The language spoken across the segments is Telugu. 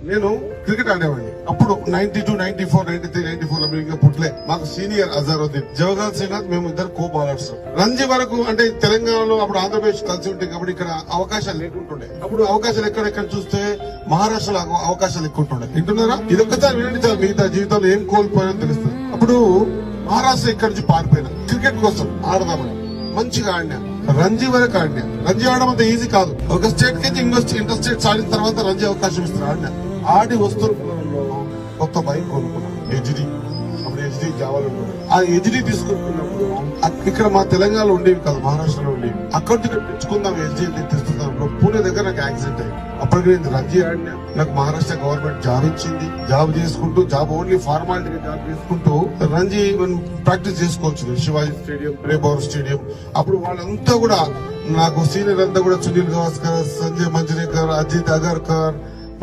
నేను క్రికెట్ ఆడేవాడిని అప్పుడు 92, 94, 93, 94 లో ఇంకా పుట్లే. మాకు సీనియర్ అజారుద్దీన్, జవహర్ శ్రీనాథ్, మేము ఇద్దరు కో బౌలర్స్. రంజీ వరకు అంటే తెలంగాణలో అప్పుడు ఆంధ్రప్రదేశ్ కలిసి ఉంటాయి కాబట్టి ఇక్కడ అవకాశాలు లేకుంటుండే. అప్పుడు అవకాశాలు ఎక్కడెక్కడ చూస్తే మహారాష్ట్రలో అవకాశాలు ఎక్కువ ఉంటుండే. వింటున్నారా? ఇదొక్కసారి వినండి చాలు, మిగతా జీవితంలో ఏం కోల్పోయారో తెలుస్తుంది. అప్పుడు మహారాష్ట్ర ఇక్కడి నుంచి పారిపోయినా క్రికెట్ కోసం ఆడదామని. మంచిగా ఆడినా, రంజీ వరకు ఆడినా. రంజీ ఆడడం అంత ఈజీ కాదు. ఒక స్టేట్ కి ఇంటర్ స్టేట్స్ ఆడిన తర్వాత రంజీ అవకాశం ఇస్తారు. ఆడినా, ఆడి వస్తున్న కొత్త బైక్ కొనుక్కున్నాను, హెచ్డి. అప్పుడు హెచ్డి జావాలు ఆ హెచ్డి తీసుకుంటున్నప్పుడు ఇక్కడ మా తెలంగాణలో ఉండేవి కాదు, మహారాష్ట్రలో ఉండేవి. అక్కడి నుంచి తెచ్చుకుందాం హెచ్డి తెస్తున్నప్పుడు పూణే దగ్గర నాకు యాక్సిడెంట్ అయ్యింది. అప్పటికి నేను రంజీ ఆడినా. నాకు మహారాష్ట్ర గవర్నమెంట్ జాబ్ ఇచ్చింది. జాబ్ చేసుకుంటూ, జాబ్ ఓన్లీ ఫార్మాలిటీగా జాబ్ చేసుకుంటూ రంజీ ప్రాక్టీస్ చేసుకోవచ్చు. Shivaji stadium, Brabourne stadium. అప్పుడు వాళ్ళంతా కూడా నాకు సీనియర్ అంతా కూడా సునీల్ గవాస్కర్, సంజయ్ మంజరేకర్, అజిత్ అగర్కర్,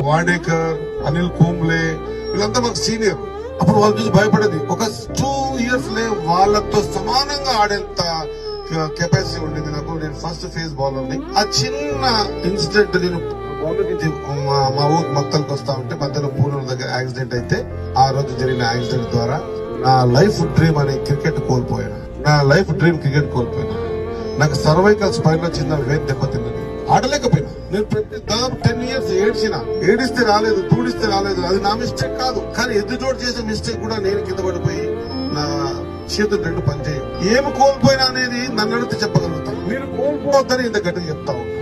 వాడేకర్, అనిల్ కుంబ్లే, వీళ్ళంతా మాకు సీనియర్. అప్పుడు వాళ్ళ చూసి భయపడేది. ఒక 2 years వాళ్ళతో సమానంగా ఆడేంత కెపాసిటీ ఉండేది నాకు. నేను ఫస్ట్ ఫేజ్ బౌలర్ ని. ఆ చిన్న ఇన్సిడెంట్, నేను మా ఊరు మక్తలకు వస్తా ఉంటే మధ్యలో పూనూరు దగ్గర యాక్సిడెంట్ అయితే, ఆ రోజు జరిగిన యాక్సిడెంట్ ద్వారా నా లైఫ్ డ్రీమ్ అనే క్రికెట్ కోల్పోయాను. నా లైఫ్ డ్రీమ్ క్రికెట్ కోల్పోయాను. నాకు సర్వైకల్ స్పైన్ లో చిన్న వేట్ దెబ్బతిన్నది. ఆడలేకపోయినా. నేను ప్రతి దాదాపు 10 years ఏడిస్తే రాలేదు, తూడిస్తే రాలేదు. అది నా మిస్టేక్ కాదు, కానీ ఎదుటోడు చేసే మిస్టేక్ కూడా నేను కింద పడిపోయి నా చేతులు 2 పనిచేయవు. ఏమి కోల్పోయినా అనేది నన్ను అడిగితే చెప్పగలుగుతాను. మీరు కోల్పోవద్దని ఇంత గట్టిగా చెప్తా ఉన్నా.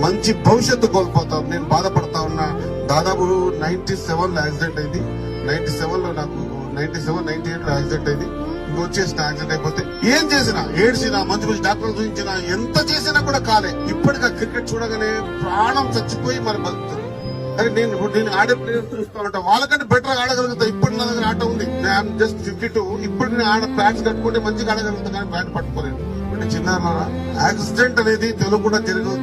మంచి భవిష్యత్తు కోల్పోతాం. నేను బాధపడతా ఉన్నా. దాదాపు 97 లో యాక్సిడెంట్ అయింది. 97 లో నాకు 97, 98 లో యాక్సిడెంట్ అయింది. వచ్చేసిన యాక్సిడెంట్ అయిపోతే ఏం చేసినా, ఏడ్చినా, మంచి మంచి డాక్టర్లు చూపించినా, ఎంత చేసినా కూడా కాలే. ఇప్పటికా క్రికెట్ చూడగానే ప్రాణం చచ్చిపోయి మరి బతుకుతుంది. కానీ నేను ఆడే ప్లేయర్స్ చూస్తా ఉంటా, వాళ్ళకంటే బెటర్ ఆడగలుగుతా. ఇప్పుడు నా దగ్గర ఆట ఉంది. నేను జస్ట్ 52. ఇప్పుడు నేను ఆడ ప్యాడ్స్ కట్టుకుంటే మంచిగా ఆడగలుగుతా, కానీ బ్యాట్ పట్టుకోలేదు. అంటే చిన్న యాక్సిడెంట్ అనేది తెలియకుండా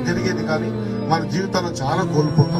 జరిగేది, కానీ మన జీవితాల్లో చాలా కోల్పోతాం.